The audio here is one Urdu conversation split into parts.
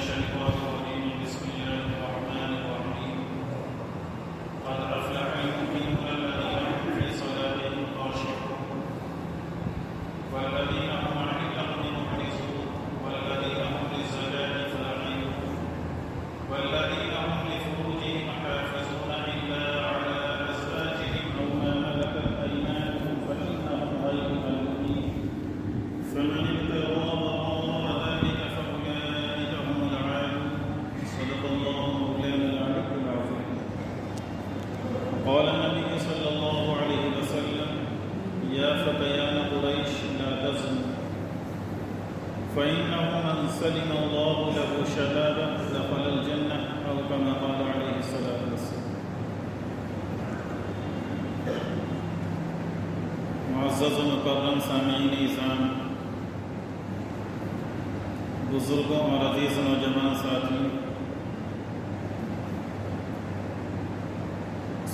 الشيطان الرجيم بسم الله الرحمن الرحيم قد أفلح المؤمنون الذين هم في صلاتهم خاشعون والذين هم عن اللغو معرضون والذين هم للزكاة فاعلون والذين هم لفروجهم حافظون إلا على أزواجهم أو ما ملكت أيمانهم فإنهم غير ملومين فمن ابتغى وراء ذلك فأولئك هم العادون صدق الله مولانا العلي العظيم. قال النبي صلى الله عليه وسلم يا فتيان قريش لا تزنوا فإنه من سلم الله له شبابه دخل الجنة أو كما قال عليه الصلاة والسلام. معزز و مکرم سامعین اعظام، بزرگوں اور عزیز نوجوان ساتھیوں،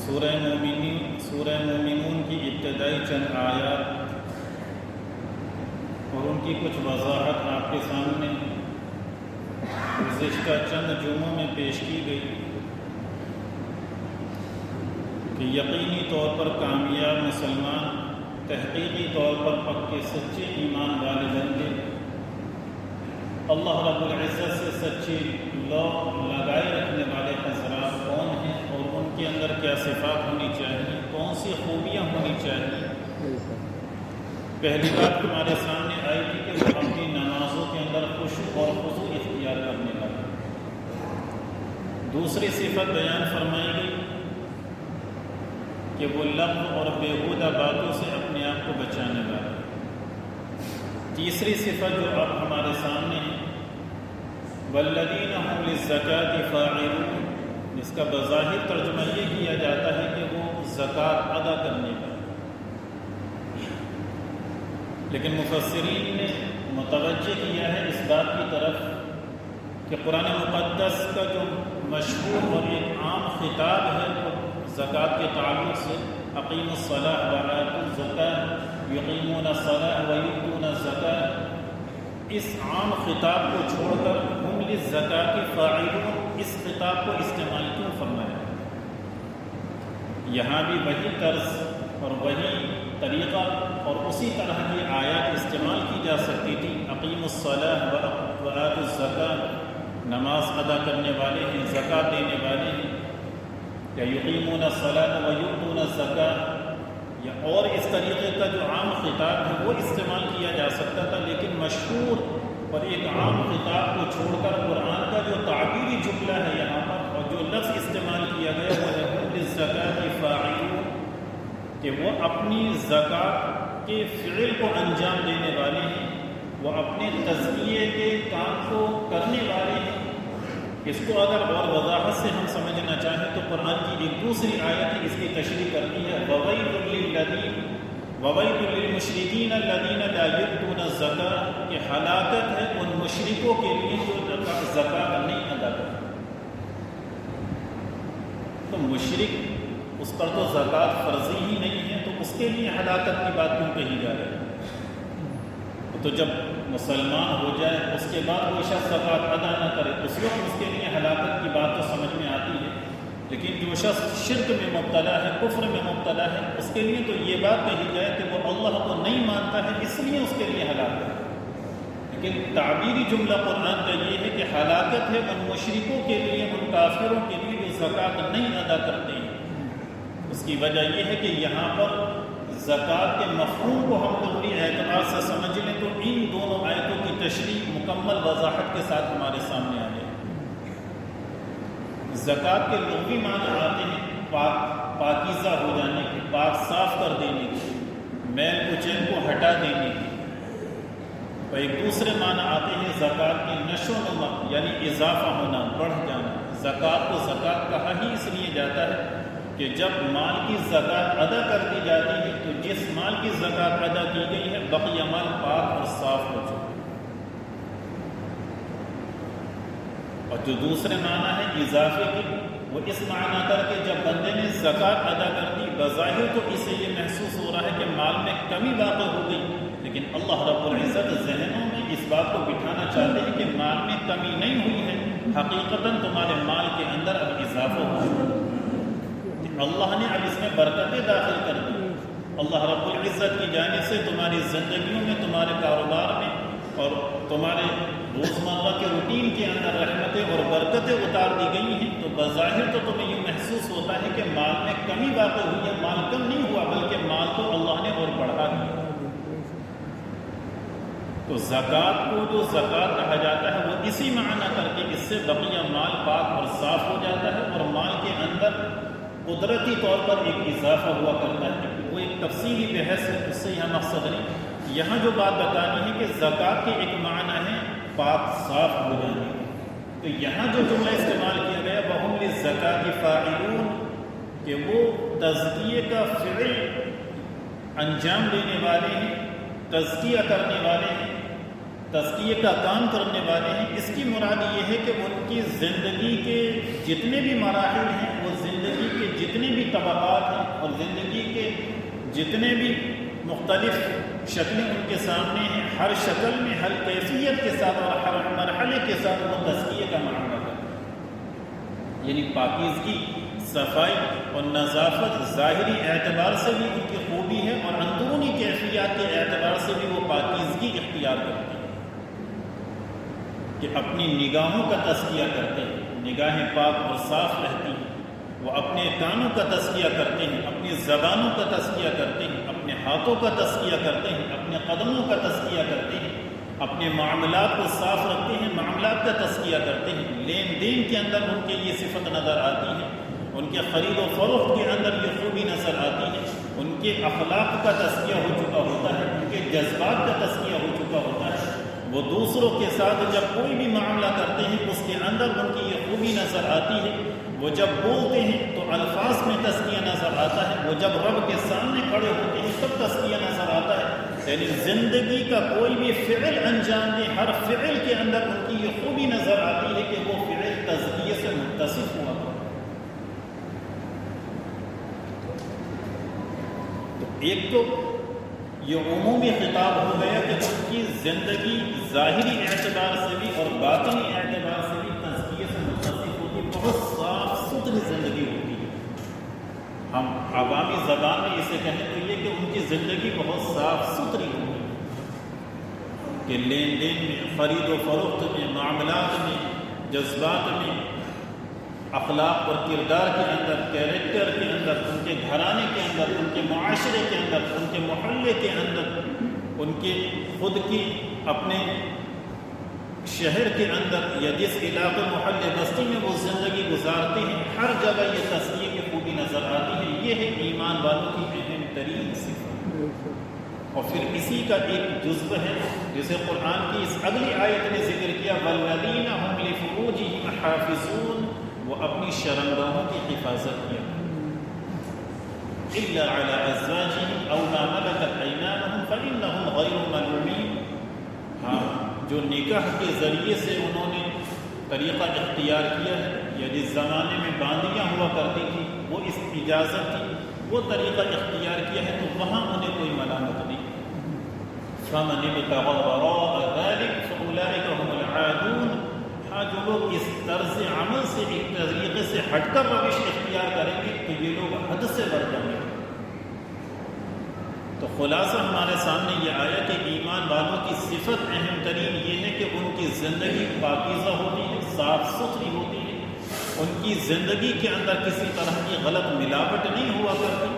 سورہ مومنون کی ابتدائی چند آیات اور ان کی کچھ وضاحت آپ کے سامنے گزشتہ چند جمعوں میں پیش کی گئی کہ یقینی طور پر کامیاب مسلمان تحقیقی طور پر پکے سچے ایمان والے بندے اللہ رب العزت سے سچی لو لگائے رکھنے والے حضرات کون ہیں اور ان کے اندر کیا صفات ہونی چاہیے، کون سی خوبیاں ہونی چاہیے۔ پہلی بات ہمارے سامنے آئی تھی کہ وہ اپنی نمازوں کے اندر خشوع اور خضوع اختیار کرنے والے۔ دوسری صفت بیان فرمائی گئی کہ وہ لغو اور بیہودہ باتوں سے اپنے آپ کو بچانے والے۔ تیسری صفت جو اب ہمارے سامنے ہے والذین هم للزکاة فاعلون، جس کا بظاہر ترجمہ یہ کیا جاتا ہے کہ وہ زکوٰۃ ادا کرنے والے، لیکن مفسرین نے متوجہ کیا ہے اس بات کی طرف کہ قرآن مقدس کا جو مشہور اور ایک عام خطاب ہے وہ زکوٰۃ کے تعلق سے اقیموا الصلاۃ وآتوا الزکاۃ یقیمون الصلاۃ ویؤتون الزکاۃ، اس عام خطاب کو چھوڑ کر ہم للزکاۃ فاعلون اس خطاب کو استعمال کیوں فرمایا؟ یہاں بھی وہی طرز اور وہی طریقہ اور اسی طرح کی آیات استعمال کی جا سکتی تھی۔ اقیموا الصلاۃ وآتوا الزکاۃ، نماز ادا کرنے والے ہیں، زکوٰۃ دینے والے ہیں، یا یقیمون الصلاۃ ویؤتون الزکاۃ، یا اور اس طریقے کا جو عام خطاب ہے وہ استعمال کیا جا سکتا تھا، لیکن مشہور اور ایک عام خطاب کو چھوڑ کر قرآن کا جو تعبیری جملہ ہے یہاں پر اور جو لفظ استعمال کیا گیا وہ ہے ہم للزکاۃ فاعلون، کہ وہ اپنی زکوٰۃ کے فعل کو انجام دینے والے ہیں، وہ اپنے تزکیے کے کام کو کرنے والے ہیں۔ اس کو اگر اور وضاحت سے ہم سمجھنا چاہیں تو قرآن کی ایک دوسری آیت اس کی تشریح کرتی ہے وَوَيْلٌ لِّلْمُشْرِكِينَ الَّذِينَ لَا يُؤْتُونَ الزَّكَاةَ، کہ ہلاکت ہے ان مشرکوں کے لیے جو زکوٰۃ نہیں ادا کرتے۔ تو مشرک اس پر تو زکوٰۃ فرضی ہی نہیں ہے، تو اس کے لیے ہلاکت کی بات کیوں کہی جا رہی ہے؟ تو جب مسلمان ہو جائے اس کے بعد وہ شخص زکوٰۃ ادا نہ کرے اس وقت اس کے لیے ہلاکت کی بات تو سمجھ میں آتی ہے، لیکن جو شخص شرک میں مبتلا ہے، کفر میں مبتلا ہے، اس کے لیے تو یہ بات کہی جائے کہ وہ اللہ کو نہیں مانتا ہے اس لیے اس کے لیے ہلاکت ہے، لیکن تعبیری جملہ قرآن کا یہ ہے کہ ہلاکت ہے ان مشرکوں کے لیے، ان کافروں کے لیے جو زکوٰۃ نہیں ادا کرتے ہیں۔ اس کی وجہ یہ ہے کہ یہاں پر زکوٰۃ کے مفہوم کو ہم لغوی اعتبار سے سمجھ لیں تو ان دونوں آیتوں کی تشریح مکمل وضاحت کے ساتھ ہمارے سامنے آ جائے۔ زکوٰۃ کے لغوی معنی آتے ہیں پاکیزہ ہو جانے کے، پاک صاف کر دینے کے، میل کچیل کو ہٹا دینے کے، اور ایک دوسرے معنی آتے ہیں زکوٰۃ کے نشو و نما، یعنی اضافہ ہونا، بڑھ جانا۔ زکوٰۃ کو زکوٰۃ کہا ہی اس لیے جاتا ہے کہ جب مال کی زکوٰۃ ادا کر دی جاتی ہے تو جس مال کی زکوٰۃ ادا کی گئی ہے بقیہ مال پاک اور صاف ہو چکا۔ اور جو دوسرے معنی ہے اضافے کی، وہ اس معنی کر کے جب بندے نے زکوٰۃ ادا کر دی، بظاہر تو اسے یہ محسوس ہو رہا ہے کہ مال میں کمی واقع ہو گئی، لیکن اللہ رب العزت ذہنوں میں اس بات کو بٹھانا چاہتے ہیں کہ مال میں کمی نہیں ہوئی ہے، حقیقتاً تمہارے مال کے اندر اب اضافہ ہوا، اللہ نے اب اس میں برکتیں داخل کر دی۔ اللہ رب العزت کی جانب سے تمہاری زندگیوں میں، تمہارے کاروبار میں اور تمہارے روزمرہ کے روٹین کے اندر رحمتیں اور برکتیں اتار دی گئی ہیں، تو بظاہر تو تمہیں یہ محسوس ہوتا ہے کہ مال میں کمی واقع ہوئی ہے، مال کم نہیں ہوا بلکہ مال تو اللہ نے اور بڑھا دیا۔ تو زکوٰۃ کو جو زکوٰۃ کہا جاتا ہے وہ اسی معنی کر کے اس سے بقیہ مال پاک اور صاف ہو جاتا ہے، اور مال کے اندر قدرتی طور پر ایک اضافہ ہوا کرتا ہے۔ وہ ایک تفصیلی بحث ہے، اس سے یہاں مقصد نہیں۔ یہاں جو بات بتانی ہے کہ زکوٰۃ کے ایک معنی ہے پاک صاف ہو جانے، تو یہاں جو جملہ استعمال کیا گیا وَهُمْ لِلزَّكَاةِ فَاعِلُونَ، کہ وہ تزکیے کا فعل انجام دینے والے ہیں، تزکیہ کرنے والے ہیں، تزکیے کا کام کرنے والے ہیں۔ اس کی مراد یہ ہے کہ ان کی زندگی کے جتنے بھی مراحل ہیں، وہ زندگی کے جتنے بھی طبقات ہیں اور زندگی کے جتنے بھی مختلف شکلیں ان کے سامنے ہیں، ہر شکل میں ہر کیفیت کے ساتھ اور ہر مرحلے کے ساتھ وہ تزکیے کا معاملہ کرتے ہیں، یعنی پاکیزگی، صفائی اور نظافت ظاہری اعتبار سے بھی ان کی خوبی ہے اور اندرونی کیفیات کے اعتبار سے بھی وہ پاکیزگی اختیار کرتے ہیں، کہ اپنی نگاہوں کا تزکیہ کرتے ہیں، نگاہیں پاک اور صاف رہتی ہیں، وہ اپنے کانوں کا تزکیہ کرتے ہیں، اپنی زبانوں کا تزکیہ کرتے ہیں، اپنے ہاتھوں کا تزکیہ کرتے ہیں، اپنے قدموں کا تزکیہ کرتے ہیں، اپنے معاملات کو صاف رکھتے ہیں، معاملات کا تزکیہ کرتے ہیں، لین دین کے اندر ان کے یہ صفت نظر آتی ہے، ان کے خرید و فروخت کے اندر یہ خوبی نظر آتی ہے، ان کے اخلاق کا تزکیہ ہو چکا ہوتا ہے، ان کے جذبات کا تزکیہ ہو چکا ہوتا ہے، وہ دوسروں کے ساتھ جب کوئی بھی معاملہ کرتے ہیں اس کے اندر ان کی یہ خوبی نظر آتی ہے، وہ جب بولتے ہیں تو الفاظ میں تزکیہ نظر آتا ہے، وہ جب رب کے سامنے کھڑے ہوتے ہیں تب تزکیہ نظر آتا ہے، یعنی زندگی کا کوئی بھی فعل انجام دے، ہر فعل کے اندر ان کی یہ خوبی نظر آتی ہے کہ وہ فعل تزکیے سے متصف ہوا تھا۔ تو ایک تو یہ عمومی خطاب ہو گیا کہ ان کی زندگی ظاہری اعتبار سے بھی اور باطنی اعتبار سے بھی تزکیے سے متصف ہوتی، بہت صاف ستھری زندگی ہوتی ہے۔ ہم عوامی زبان میں اسے کہیں تو یہ کہ ان کی زندگی بہت صاف ستھری ہوتی ہے، کہ لین دین میں، خرید و فروخت میں، معاملات میں، جذبات میں، اخلاق اور کردار کے اندر، کیریکٹر کے اندر، ان کے گھرانے کے اندر، ان کے معاشرے کے اندر، ان کے محلے کے اندر، ان کے خود کی اپنے شہر کے اندر یا جس علاقے محلے بستی میں وہ زندگی گزارتے ہیں، ہر جگہ یہ تزکیے کی خوبی نظر آتی ہے۔ یہ ہے ایمان والوں کی اہم ترین صفت۔ اور پھر اسی کا ایک جزو ہے جسے قرآن کی اس اگلی آیت نے ذکر کیا، وَالَّذِينَ هُمْ لِفُرُوجِهِمْ حَافِظُونَ، وہ اپنی شرمگاہوں کی حفاظت کیا، إِلَّا عَلَىٰ أَزْوَاجِهِمْ أَوْ مَا مَلَكَتْ أَيْمَانُهُمْ فَإِنَّهُمْ غَيْرُ مَلُومِينَ۔ ہاں، جو نکاح کے ذریعے سے انہوں نے طریقہ اختیار کیا ہے یا جس زمانے میں باندیاں ہوا کرتی تھی وہ اس اجازت تھی، وہ طریقہ اختیار کیا ہے تو وہاں انہیں کوئی ملامت نہیں۔ فَمَنِ ابْتَغَىٰ وَرَاءَ ذَٰلِكَ فَأُولَٰئِكَ هُمُ الْعَادُونَ۔ ہاں، جو لوگ اس طرز عمل سے، ایک طریقے سے ہٹ کر روش اختیار کریں گے تو یہ لوگ حد سے بڑھ جائیں گے۔ تو خلاصہ ہمارے سامنے یہ آیا کہ ایمان والوں کی صفت اہم ترین یہ ہے کہ ان کی زندگی پاکیزہ ہوتی ہے، صاف ستھری ہوتی ہے، ان کی زندگی کے اندر کسی طرح کی غلط ملاوٹ نہیں ہوا کرتی،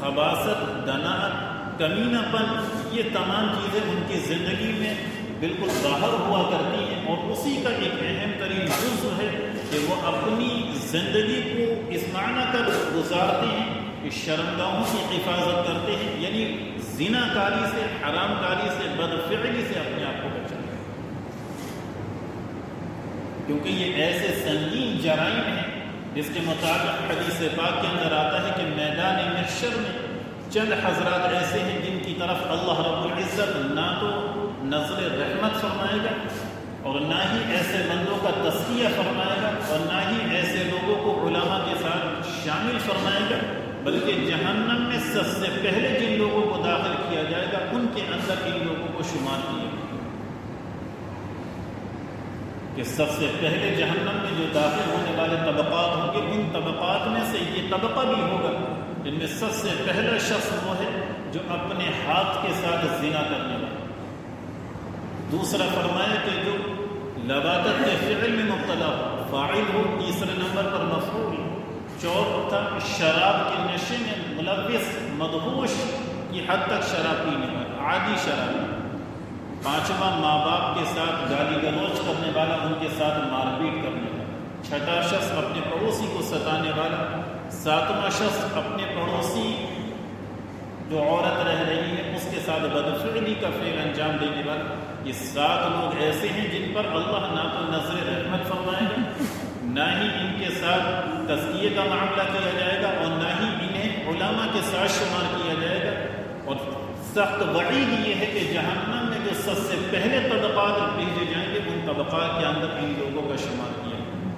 خباثت، دناءت، کمینہ پن، یہ تمام چیزیں ان کی زندگی میں بالکل ظاہر ہوا کرتی ہیں، اور اسی کا ایک اہم ترین جزو ہے کہ وہ اپنی زندگی کو اس معنی کر گزارتے ہیں کہ شرمگاہوں کی حفاظت کرتے ہیں، یعنی زنا کاری سے، حرام کاری سے، بدفعلی سے اپنے آپ کو بچاتے ہیں، کیونکہ یہ ایسے سنگین جرائم ہیں جس کے مطابق حدیث پاک کے اندر آتا ہے کہ میدان محشر میں چند حضرات ایسے ہیں جن کی طرف اللہ رب العزت نہ تو نظر رحمت فرمائے گا اور نہ ہی ایسے بندوں کا تزکیہ فرمائے گا اور نہ ہی ایسے لوگوں کو علماء کے ساتھ شامل فرمائے گا، بلکہ جہنم میں سب سے پہلے جن لوگوں کو داخل کیا جائے گا ان کے اندر ان لوگوں کو شمار کیا گا۔ کہ سب سے پہلے جہنم میں جو داخل ہونے والے طبقات ہوں گے، ان طبقات میں سے یہ طبقہ بھی ہوگا جن میں سب سے پہلا شخص وہ ہے جو اپنے ہاتھ کے ساتھ زنا کرنے والا۔ دوسرا فرمایا کہ جو لواطت کے فعل میں مبتلا ہو، فاعل ہو، تیسرے نمبر پر مفعول، چوتھا شراب کے نشے میں ملوث مدہوش کی حد تک شراب پینے والا، عادی شرابی، پانچواں ماں باپ کے ساتھ گالی گلوچ کرنے والا، ان کے ساتھ مار پیٹ کرنے والا، چھٹا شخص اپنے پڑوسی کو ستانے والا، ساتواں شخص اپنے پڑوسی جو عورت رہ رہی ہے اس کے ساتھ بدفعلی کا فعل انجام دینے والا۔ یہ 7 لوگ ایسے ہیں جن پر اللہ نہ تو نظر رحمت فرمائے گا، نہ ہی ان کے ساتھ تزکیے کا معاملہ کیا جائے گا، اور نہ ہی انہیں علماء کے ساتھ شمار کیا جائے گا۔ اور سخت وعید یہ ہے کہ جہنم میں جو سب سے پہلے طبقات بھیجے جائیں گے، ان طبقات کے اندر ان لوگوں کا شمار کیا جائے گا،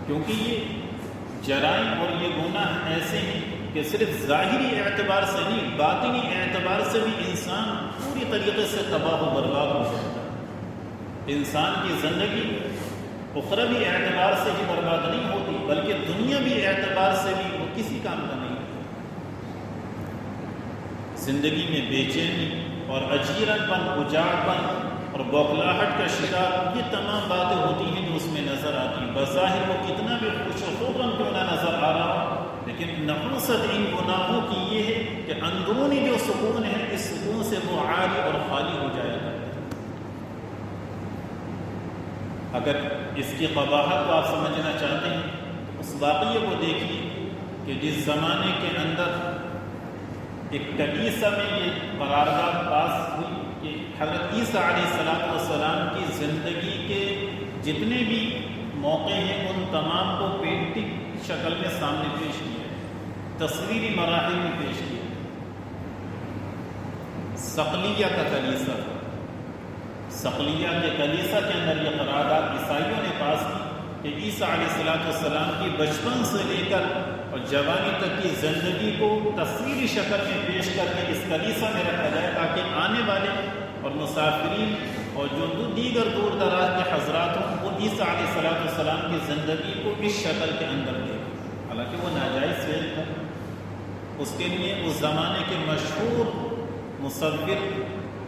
کیونکہ یہ جرائم اور یہ گناہ ایسے ہیں کہ صرف ظاہری اعتبار سے نہیں، باطنی اعتبار سے بھی انسان پوری طریقے سے تباہ و برباد ہو جاتا ہے۔ انسان کی زندگی اخروی اعتبار سے ہی برباد نہیں ہوتی، بلکہ دنیاوی اعتبار سے بھی وہ کسی کام کا نہیں ہوتا۔ زندگی میں بے چینی اور اجیرت پن، اجاڑ پن اور بوکھلاہٹ کا شکار، یہ تمام باتیں ہوتی ہیں جو اس میں نظر آتی ہیں۔ بظاہر وہ کتنا بھی خوش و خرم کیوں نہ نظر آ رہا ہو، لیکن نحوست ان گناہوں کی یہ ہے کہ اندرونی جو سکون ہے، اس سکون سے وہ عاری اور خالی ہو جائے گا۔ اگر اس کی قباحت کو آپ سمجھنا چاہتے ہیں تو اس واقعے کو دیکھیے کہ جس زمانے کے اندر ایک کلیسا میں یہ قرارداد پاس ہوئی کہ حضرت عیسیٰ علیہ السلام کی زندگی کے جتنے بھی موقع ہیں ان تمام کو پینٹنگ شکل میں سامنے پیش کیا ہے، تصویری مراحل میں پیش کیا ہے۔ صقلیہ کا کلیسا، صقلیہ کے کلیسا کے اندر یہ قرارداد عیسائیوں نے پاس کی کہ عیسیٰ علیہ السلام کی بچپن سے لے کر اور جوانی تک کی زندگی کو تصویری شکل میں پیش کر کے اس کلیسا میں رکھا جائے، تاکہ آنے والے اور مسافرین اور جو دیگر دور دراز کے حضرات ہوں وہ عیسیٰ علیہ السلام کی زندگی کو اس شکل کے اندر دیکھیں۔ حالانکہ وہ ناجائز فعل تھا، اس کے لیے اس زمانے کے مشہور مصور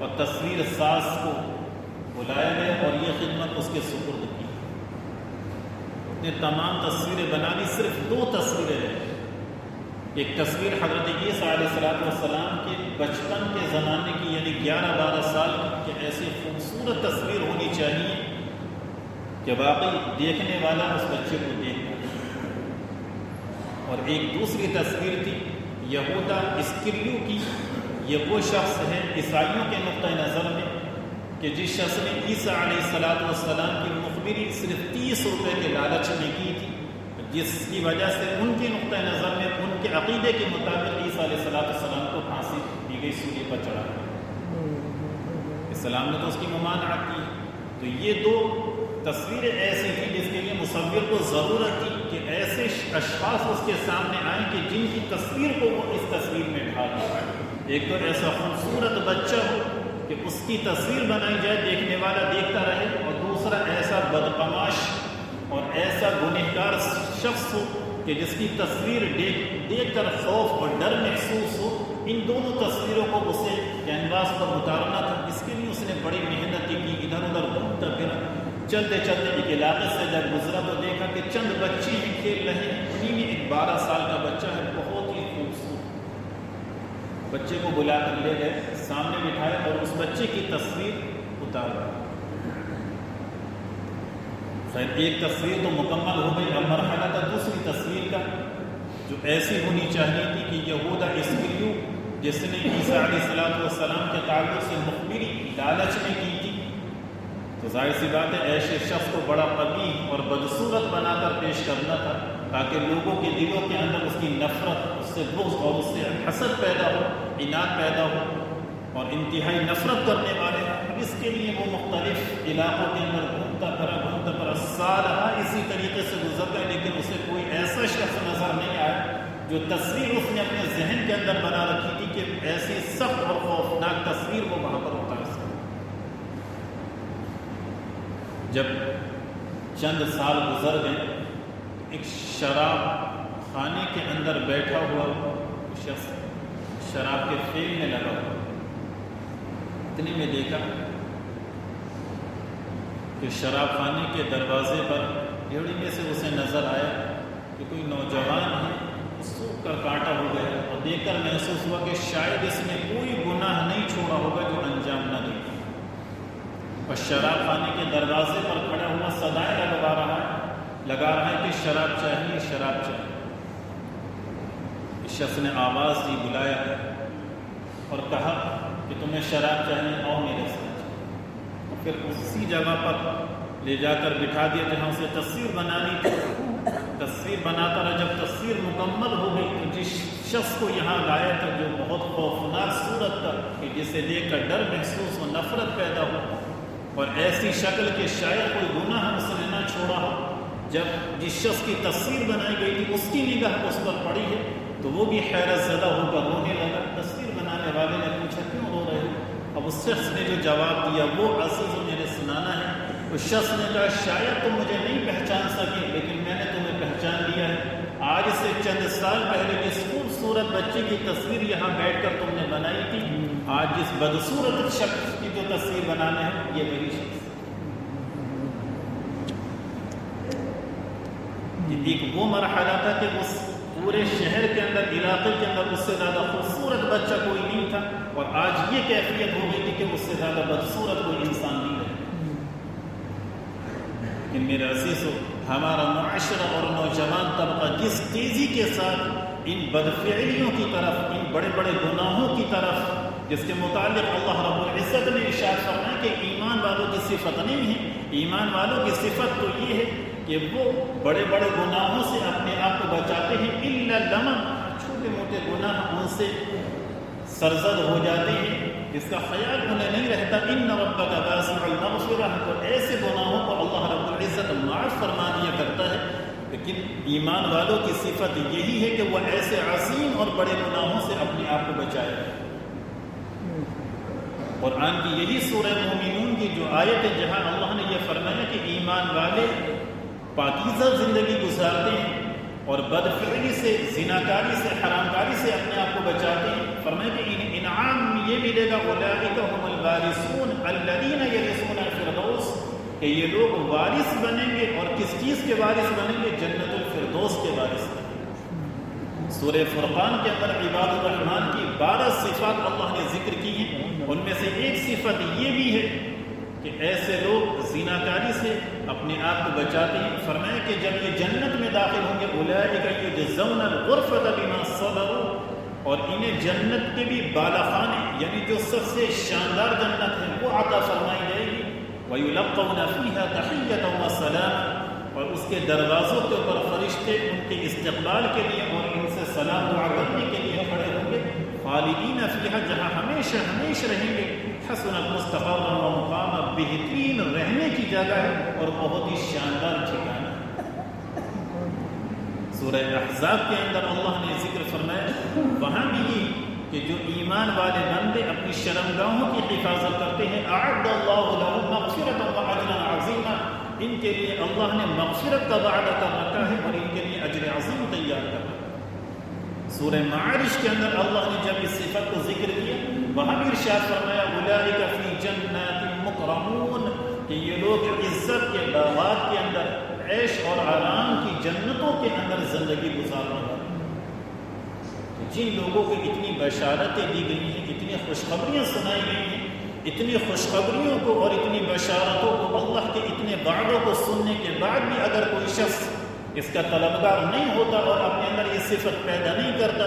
اور تصویر ساز کو بلایا گیا اور یہ خدمت اس کے سپرد کی۔ نے تمام تصویریں بنا لی، صرف 2 تصویریں رہیں۔ ایک تصویر حضرت عیسیٰ علیہ السلام کے بچپن کے زمانے کی، یعنی 11-12 سال کی، کہ ایسی خوبصورت تصویر ہونی چاہیے کہ واقعی دیکھنے والا اس بچے کو دیکھ پائے۔ اور ایک دوسری تصویر تھی یہودا اسکریو کی، یہ وہ شخص ہے عیسائیوں کے نقطۂ نظر میں کہ جس شخص نے عیسیٰ علیہ السلام کی مخبری صرف 30 روپے کے لالچ میں کی تھی، جس کی وجہ سے ان کے نقطۂ نظر میں ان کے عقیدے کے مطابق عیسیٰ علیہ السلام کو پھانسی دی گئی، سولی پر چڑھا گیا۔ اسلام نے تو اس کی ممانعت کی۔ تو یہ 2 تصویریں ایسی تھیں جس کے لیے مصور کو ضرورت تھی کہ ایسے اشخاص اس کے سامنے آئیں کہ جن کی تصویر کو وہ اس تصویر میں ڈھال دے۔ ایک تو ایسا خوبصورت بچہ ہو کہ اس کی تصویر بنائی جائے، دیکھنے والا دیکھتا رہے، اور دوسرا ایسا بدقماش اور ایسا گنہگار شخص ہو کہ جس کی تصویر دیکھ کر خوف اور ڈر محسوس ہو۔ ان دونوں تصویروں کو اسے کینواس پر اتارنا تھا، اس کے لیے اس نے بڑی محنت کی، ادھر ادھر گھومتا پھرا۔ چلتے چلتے ایک علاقے سے جب گزرا تو دیکھا کہ چند بچے ہی کھیل رہے ہیں، انہیں میں ایک 12 سال کا بچہ ہے، بہت ہی خوبصورت۔ بچے کو بلا کر لے گئے، سامنے بٹھائے اور اس بچے کی تصویر اتارا۔ خیر ایک تصویر تو مکمل ہو گئی، اب مرحلہ تھا دوسری تصویر کا، جو ایسی ہونی چاہیے تھی کہ یہودا اسکریو جس نے عیسیٰ علیہ السلام کے تعلق سے مخبری لالچ میں کی تھی، تو ظاہر سی بات ہے ایسے شخص کو بڑا قبیح اور بدصورت بنا کر پیش کرنا تھا، تاکہ لوگوں کے دلوں کے اندر اس کی نفرت، اس سے بغض اور اس سے حسد پیدا ہو، عناد پیدا ہو اور انتہائی نفرت کرنے والے۔ اب اس کے لیے وہ مختلف علاقوں کے اندر گھومتا پھرا سالہ اسی طریقے سے گزر گئے، لیکن اسے کوئی ایسا شخص نظر نہیں آیا جو تصویر اس نے اپنے ذہن کے اندر بنا رکھی تھی کہ ایسی سخت اور خوفناک تصویر وہ وہاں پر اتار سکے۔ جب چند سال گزر گئے ایک شراب خانے کے اندر بیٹھا ہوا شخص شراب کے فیل میں لگا ہوا، اتنے میں دیکھا کہ شراب خانے کے دروازے پر ڈھیوڑی میں سے اسے نظر آیا کہ کوئی نوجوان ہے، سوکھ کر کانٹا ہو گیا، اور دیکھ کر محسوس ہوا کہ شاید اس نے کوئی گناہ نہیں چھوڑا ہوگا جو انجام نہ دے، اور شراب خانے کے دروازے پر کھڑا ہوا صدائیں لگا رہا ہے کہ شراب چاہیے، شراب چاہیے۔ اس شخص نے آواز دی، بلایا اور کہا کہ تمہیں شراب چاہیے، آؤ میرے ساتھ، اور پھر اسی جگہ پر لے جا کر بٹھا دیا جہاں اسے تصویر بنانی تھی۔ تصویر بناتا رہا، جب تصویر مکمل ہو گئی تو جس شخص کو یہاں لایا تھا جو بہت خوفناک صورت تھا کہ جسے دیکھ کر ڈر محسوس ہو، نفرت پیدا ہو، اور ایسی شکل کہ شاید کوئی گناہ اس نے نہ چھوڑا ہو، جب جس شخص کی تصویر بنائی گئی تھی اس کی نگاہ اس پر پڑی ہے تو وہ بھی حیرت زدہ ہو کر رونے لگا۔ تصویر بنانے والے نے پوچھا کیوں رو رہے ہو؟ اب اس شخص نے جو جواب دیا وہ عزیز و میرے سنانا ہے۔ اس شخص نے کہا شاید تم مجھے نہیں پہچان سکے لیکن میں نے تمہیں پہچان لیا ہے۔ آج سے چند سال پہلے جس خوبصورت بچے کی تصویر یہاں بیٹھ کر تم نے بنائی تھی، آج جس بدصورت شخص کی جو تصویر بنانے ہے یہ وہی شخص۔ ایک وہ مرحلہ تھا کہ اس پورے شہر کے اندر، علاقے کے اندر اس سے زیادہ خوبصورت بچہ کوئی نہیں تھا، اور آج یہ کیفیت ہو گئی تھی کہ اس سے زیادہ بدصورت کوئی انسان نہیں ہے۔ لیکن میرے عزیزو، ہمارا معاشرہ اور نوجوان طبقہ جس تیزی کے ساتھ ان بدفعلیوں کی طرف، ان بڑے بڑے گناہوں کی طرف، جس کے متعلق اللہ رب العزت نے ارشاد فرمایا کہ ایمان والوں کی صفت نہیں ہے، ایمان والوں کی صفت تو یہ ہے کہ وہ بڑے بڑے گناہوں سے اپنے آپ کو بچاتے ہیں، الا لمن، چھوٹے موٹے گناہ ان سے سرزد ہو جاتے ہیں، اس کا خیال انہیں نہیں رہتا۔ ان ربک واسع المغفرہ، تو ایسے گناہوں کو اللہ رب العزت معاف فرما دیا کرتا ہے۔ لیکن ایمان والوں کی صفت یہی ہے کہ وہ ایسے عظیم اور بڑے گناہوں سے اپنے آپ کو بچائے۔ قرآن کی یہی سورہ مومنون کی جو آیت ہے جہاں اللہ نے یہ فرمایا کہ ایمان والے پاکیزہ زندگی گزارتے ہیں اور بدفعلی سے، زناکاری سے، حرامکاری سے اپنے آپ کو بچاتے ہیں، فرمایا کہ انعام یہ ملے گا اولئک هم الوارثون الذین یرثون الفردوس، کہ یہ لوگ وارث بنیں گے، اور کس چیز کے وارث بنیں گے؟ جنت الفردوس کے وارث بنیں گے۔ سورہ فرقان کے اندر عباد الرحمن کی 12 صفات اللہ نے ذکر کی ہیں، ان میں سے ایک صفت یہ بھی ہے کہ ایسے لوگ زناکاری سے اپنے آپ کو بچاتے ہیں۔ فرمایا کہ جب یہ جنت میں داخل ہوں گے اولئک یجزون الغرفۃ بما صبروا، اور انہیں جنت کے بھی بالا خانے، یعنی جو سب سے شاندار جنت ہے وہ عطا فرمائی جائے گی۔ وَيُلَقَّوْنَ فِيهَا تَحِيَّةً وَسَلَامًا، اور اس کے دروازوں کے اوپر فرشتے ان کے استقبال کے لیے اور ان سے سلام دعا کرنے کے لیے کھڑے ہوں گے۔ خالدین فیہا، جہاں ہمیشہ ہمیشہ رہیں گے۔ حسنت مستقرا و مقاما، بہترین رہنے کی جگہ ہے اور بہت ہی شاندار ٹھکانہ۔ سورہ احزاب کے اندر اللہ نے ذکر فرمایا وہاں بھی کہ جو ایمان والے بندے اپنی شرمگاہوں کی حفاظت کرتے ہیں، اعد اللہ لهم مغفرۃ واجرا عظیما، ان کے لیے اللہ نے مغفرت کا وعدہ کر رکھا ہے اور ان کے لیے اجر عظیم تیار کر رکھا ہے۔ سورہ معارج کے اندر اللہ نے جب اس صفت کو ذکر کیا وہاں بھی ارشاد فرمایا اولئک فی جنات مکرمون، کہ یہ لوگ عزت کے باغات کے اندر، عیش اور آرام کی جنتوں کے اندر زندگی گزارنے والے۔ جن لوگوں کو اتنی بشارتیں دی گئی ہیں، اتنی خوشخبریاں سنائی گئی ہیں، اتنی خوشخبریوں کو اور اتنی بشارتوں کو، اللہ کے اتنے وعدوں کو سننے کے بعد بھی اگر کوئی شخص اس کا طلبگار نہیں ہوتا اور اپنے اندر یہ صفت پیدا نہیں کرتا،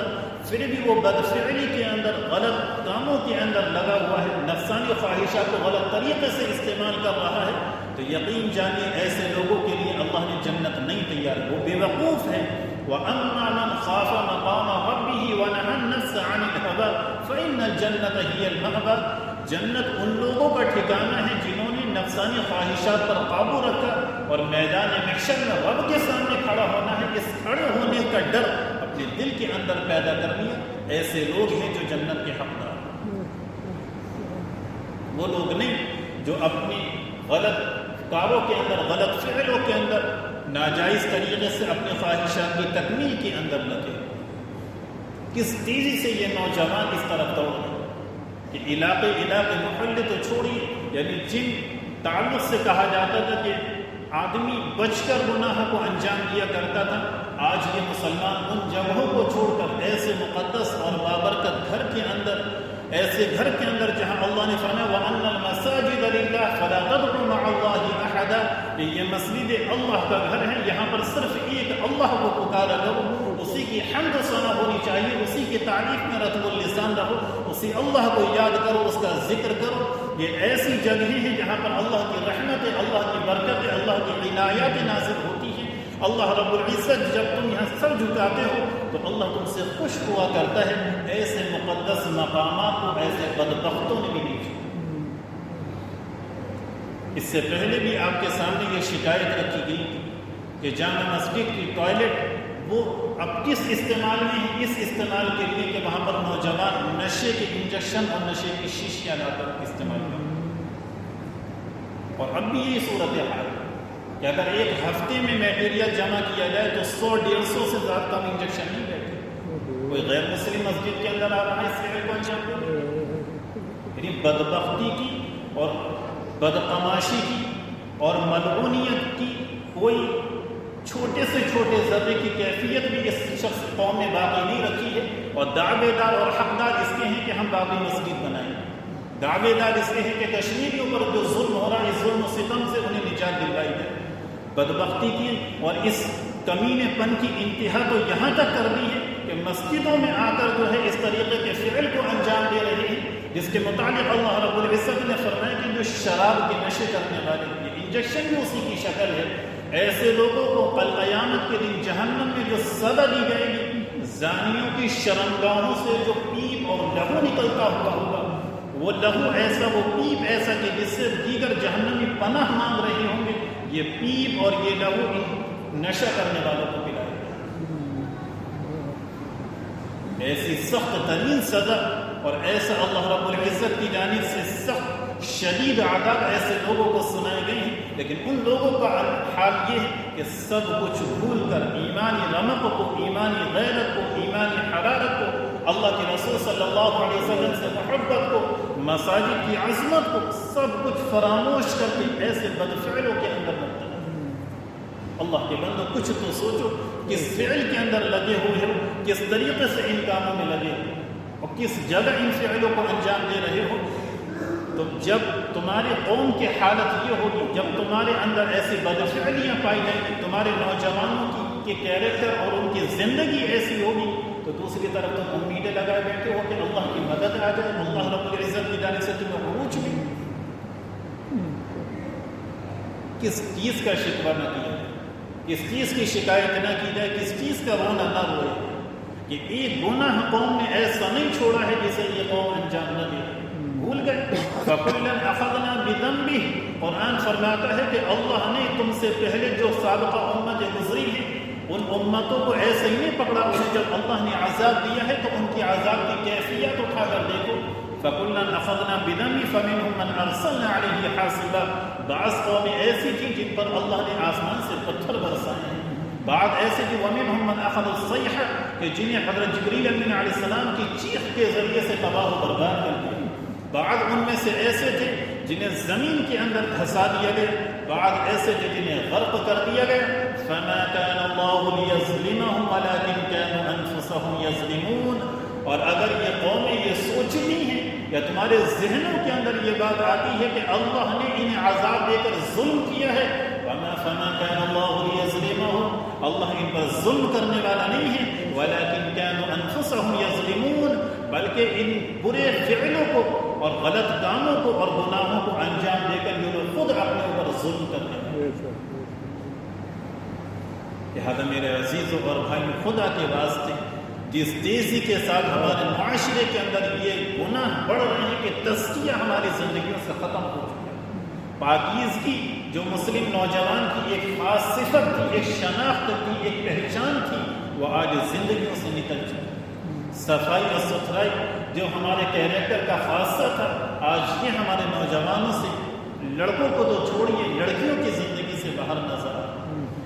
پھر بھی وہ بدفعلی کے اندر، غلط کاموں کے اندر لگا ہوا ہے، نفسانی خواہشات کو غلط طریقے سے استعمال کر رہا ہے، تو یقین جانیے ایسے لوگوں کے لیے اللہ نے جنت نہیں تیار، وہ بے وقوف ہے۔ وَأَمَّا مَنْ خَافَ مَقَامَ رَبِّهِ وَنَهَى النَّفْسَ عَنِ الْهَوَىٰ فَإِنَّ الْجَنَّةَ هِيَ الْمَأْوَىٰ، جنت ان لوگوں کا ٹھکانہ ہے جنہوں نے نفسانی خواہشات پر قابو رکھا اور میدان محشر میں رب کے سامنے کھڑا ہونا ہے، اس کھڑے ہونے کا ڈر اپنے دل کے اندر پیدا کر لیا۔ ایسے لوگ ہیں جو جنت کے حقدار ہیں، وہ لوگ نہیں جو اپنی غلط کاروں کے اندر، غلط فعلوں کے اندر، ناجائز طریقے سے اپنی خواہشات کی تکمیل کے اندر لگے۔ کس تیزی سے یہ نوجوان اس طرف دوڑ رہے کہ علاقے محلے تو چھوڑیے، یعنی جن تعلق سے کہا جاتا تھا کہ آدمی بچ کر گناہ کو انجام دیا کرتا تھا، آج یہ مسلمان ان جگہوں کو چھوڑ کر ایسے مقدس اور بابرکت گھر کے اندر، ایسے گھر کے اندر جہاں اللہ نے فرمایا وَأَنَّ الْمَسَاجِدَ لِلَّهِ فَلَا تَدْعُوا مَعَ اللَّهِ أَحَدًا، کہ یہ مسجد اللہ کا گھر ہے، یہاں پر صرف ایک اللہ کو پکارا کرو، اسی کی حمد و ثنا ہونی چاہیے، اسی کی تعریف میں رطب اللسان رہو، اسی اللہ کو یاد کرو، اس کا ذکر کرو۔ یہ ایسی جگہیں ہیں جہاں پر اللہ کی رحمتیں، اللہ کی برکتیں، اللہ کی عنایات نازل ہوتی ہیں۔ اللہ رب العزت جب تم یہاں سر جھکاتے ہو تو اللہ تم سے خوش ہوا کرتا ہے۔ ایسے مقدس مقامات کو ایسے بدبختوں نے بھی نہیں چھوڑا۔ اس سے پہلے بھی آپ کے سامنے یہ شکایت رکھی گئی کہ جامع مسجد کی ٹوائلٹ وہ اب کس استعمال میں ہے؟ اس استعمال کے لیے کہ وہاں پر نوجوان نشے کے انجیکشن اور نشے کی شیشیاں لا کر استعمال کرتے، اور اب بھی یہی صورت حال ہے کہ اگر ایک ہفتے میں میٹیریل جمع کیا جائے تو 100-150 سے زیادہ کم انجیکشن نہیں بیٹھے۔ کوئی غیر مسلم مسجد کے اندر آ رہا ہے اس فعل کو انجام دے، یعنی بدبختی کی اور بدقماشی کی اور ملعونیت کی کوئی چھوٹے سے چھوٹے ذرے کی کیفیت بھی اس شخص قوم نے باقی نہیں رکھی ہے، اور دعوے دار اور حقدار اس کے ہیں کہ ہم باقی مسجد بنائیں، دعوے دار اس کے ہیں کہ کشمیریوں پر جو ظلم ہو رہا ہے اس ظلم و ستم سے انہیں نجات دلوائی جائے۔ بدبختی کی اور اس کمینے پن کی انتہا تو یہاں تک کر دی ہے کہ مسجدوں میں آ کر جو ہے اس طریقے کے فعل کو انجام دے رہے ہیں، جس کے متعلق اللہ رب العزت نے فرمایا کہ جو شراب کے نشے کرنے والے، یہ انجیکشن بھی اسی کی شکل ہے، ایسے لوگوں کو کل قیامت کے دن جہنم میں جو سزا دی جائے گی، زانیوں کی شرمگاہوں سے جو پیپ اور لہو نکلتا ہوا ہوگا، وہ لہو ایسا، وہ پیپ ایسا کہ جس سے دیگر جہنمی پناہ مانگ رہے ہوں گے، یہ پیپ اور یہ لہو ان نشہ کرنے والوں کو پلائے گا۔ ایسی سخت ترین سزا اور ایسا اللہ رب العزت کی جانب سے سخت شدید عذاب ایسے لوگوں کو سنائے گئے ہیں، لیکن ان لوگوں کا حال یہ ہے کہ سب کچھ بھول کر ایمانی رمق کو، ایمانی غیرت کو، ایمانی حرارت کو، اللہ کے رسول صلی اللہ علیہ وسلم سے محبت کو، مساجد کی عظمت کو، سب کچھ فراموش کر کے ایسے بدفعلوں کے اندر لگتا ہے۔ اللہ کے بندو کچھ تو سوچو، کس فعل کے اندر لگے ہوئے ہو، کس طریقے سے ان کاموں میں لگے ہو، اور کس جگہ ان فعلوں کو انجام دے رہے ہو۔ تو جب تمہاری قوم کی حالت یہ ہوگی، جب تمہارے اندر ایسی بدفعلیاں پائی جائیں گی، تمہارے نوجوانوں کے کیریکٹر اور ان کی زندگی ایسی ہوگی، تو دوسری طرف تم امیدیں لگائے بیٹھے ہو کہ اللہ کی مدد آ جائے، اللہ رب العزت کی جانب سے تمہیں عروج بھی۔ کس چیز کا شکوہ نہ کیا جائے، کس چیز کی شکایت نہ کی جائے، کس چیز کا رونا نہ روئے کہ ایک گناہ قوم نے ایسا نہیں چھوڑا ہے جسے یہ قوم انجام نہ دے، بھول گئے۔ فَكُلًّا أَخَذْنَا بِذَنبِهِ، قرآن فرماتا ہے کہ اللہ نے تم سے پہلے جو سابقہ امتیں گزری ہیں ان امتوں کو ایسے ہی نہیں پکڑا، انہیں جب اللہ نے عذاب دیا ہے تو ان کی عذاب کی کیفیت اٹھا کر دیکھو۔ فَكُلًّا أَخَذْنَا بِذَنبِهِ فَمِنْهُمْ مَنْ أَرْسَلْنَا عَلَيْهِ حَاصِبًا، بعض قومیں ایسی تھیں جن پر اللہ نے آسمان سے پتھر برسائے ہیں، بعض ایسے تھے وَمِنْهُمْ مَنْ أَخَذَ الصَّيْحَةَ کہ جنہیں حضرت جبریل امین علیہ السلام کی چیخ کے ذریعے سے تباہ و برباد کر دیا، بعض ان میں سے ایسے تھے جنہیں زمین کے اندر دھسا دیا گیا، بعض ایسے تھے جنہیں غرق کر دیا گیا۔ فَمَا كَانَ اللَّهُ لِيَظْلِمَهُمْ وَلَكِنْ كَانُوا أَنفُسَهُمْ يَظْلِمُونَ، اور اگر یہ قومیں یہ سوچتی ہیں یا تمہارے ذہنوں کے اندر یہ بات آتی ہے کہ اللہ نے انہیں عذاب دے کر ظلم کیا ہے، فَمَا كَانَ اللَّهُ لِيَظْلِمَهُمْ، اللہ ان پر ظلم کرنے والا نہیں ہے، وَلَكِنْ كَانُوا أَنفُسَهُمْ يَظْلِمُونَ، بلکہ ان برے فعلوں کو اور غلط کاموں کو اور گناہوں کو انجام دے کر یہ لوگ خود اپنے اوپر ظلم کرتے ہیں۔ لہذا میرے عزیزوں اور بھائیوں، خدا کے واسطے جس تیزی کے ساتھ ہمارے معاشرے کے اندر یہ گناہ بڑھ رہے ہیں کہ تزکیہ ہماری زندگیوں سے ختم ہو چکا ہے، پاکیزگی جو مسلم نوجوان کی ایک خاص صفت تھی، ایک شناخت تھی، ایک پہچان تھی، وہ آج زندگیوں سے نکل چکی۔ صفائی اور ستھرائی جو ہمارے کیریکٹر کا خاصہ تھا، آج یہ ہمارے نوجوانوں سے لڑکوں کو تو چھوڑیے، لڑکیوں کی زندگی سے باہر نظر آ،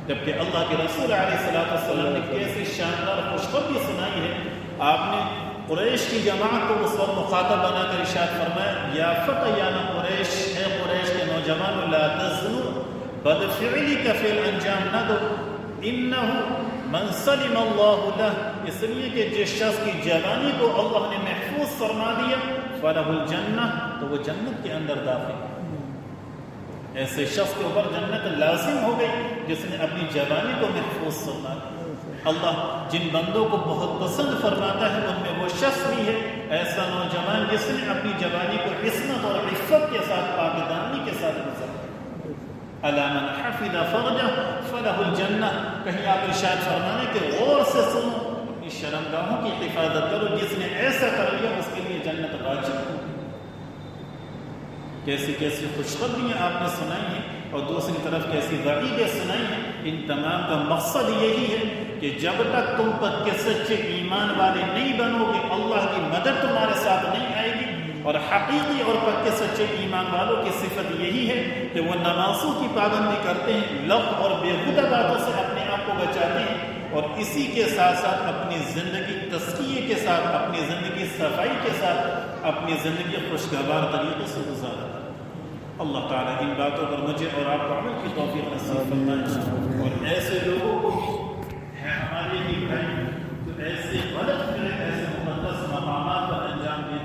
جبکہ اللہ کے رسول علیہ السلام نے کیسی شاندار خوشخبری سنائی ہے۔ آپ نے قریش کی جماعت کو اس وقت مخاطب بنا کر ارشاد فرمایا، یا فتیان قریش، اے قریش کے نوجوانوں، لا تزنوا، بدفعلی کا فعل انجام نہ دو، انہ من سلم اللہ لہ، اس لیے کہ جس شخص کی جوانی کو اللہ نے محفوظ فرما دیا، فلہ الجنہ، تو وہ جنت کے اندر داخل ہے۔ ایسے شخص کے اوپر جنت لازم ہو گئی جس نے اپنی جوانی کو محفوظ فرما دیا۔ اللہ جن بندوں کو بہت پسند فرماتا ہے ان میں وہ شخص بھی ہے ایسا نوجوان جس نے اپنی جوانی کو عصمت اور عفت کے ساتھ، پاکدامنی کے ساتھ گزارا۔ الا من حفظ فرجہ فلہ الجنہ، کہیں آپ ارشاد فرمانے کہ غور سے سنو، اپنی شرمگاہوں کی حفاظت کرو، جس نے ایسا کر لیا اس کے لیے جنت واجب ہے۔ کیسی کیسی خوشخبریاں آپ نے سنائی ہیں اور دوسری طرف کیسی وعیدیں سنائی ہیں۔ ان تمام کا مقصد یہی ہے کہ جب تک تم پکے سچے ایمان والے نہیں بنو گے، اللہ کی مدد تمہارے ساتھ نہیں آئے گی۔ اور حقیقی اور پکے سچے ایمان والوں کی صفت یہی ہے کہ وہ نمازوں کی پابندی کرتے ہیں، لغو اور بےہودہ باتوں سے اپنے آپ کو بچاتے ہیں، اور اسی کے ساتھ ساتھ اپنی زندگی تزکیے کے ساتھ، اپنی زندگی صفائی کے ساتھ، اپنی زندگی خوشگوار طریقے سے گزارتا ہے۔ اللہ تعالیٰ ان باتوں پر مجھے اور آپ کو عمل کی توفیق نصیب فرمائے، اور ایسے لوگوں کو ہمارے ہی بھائی جو ایسے غلط کرے، ایسے مقدس مقامات پر انجام دیتے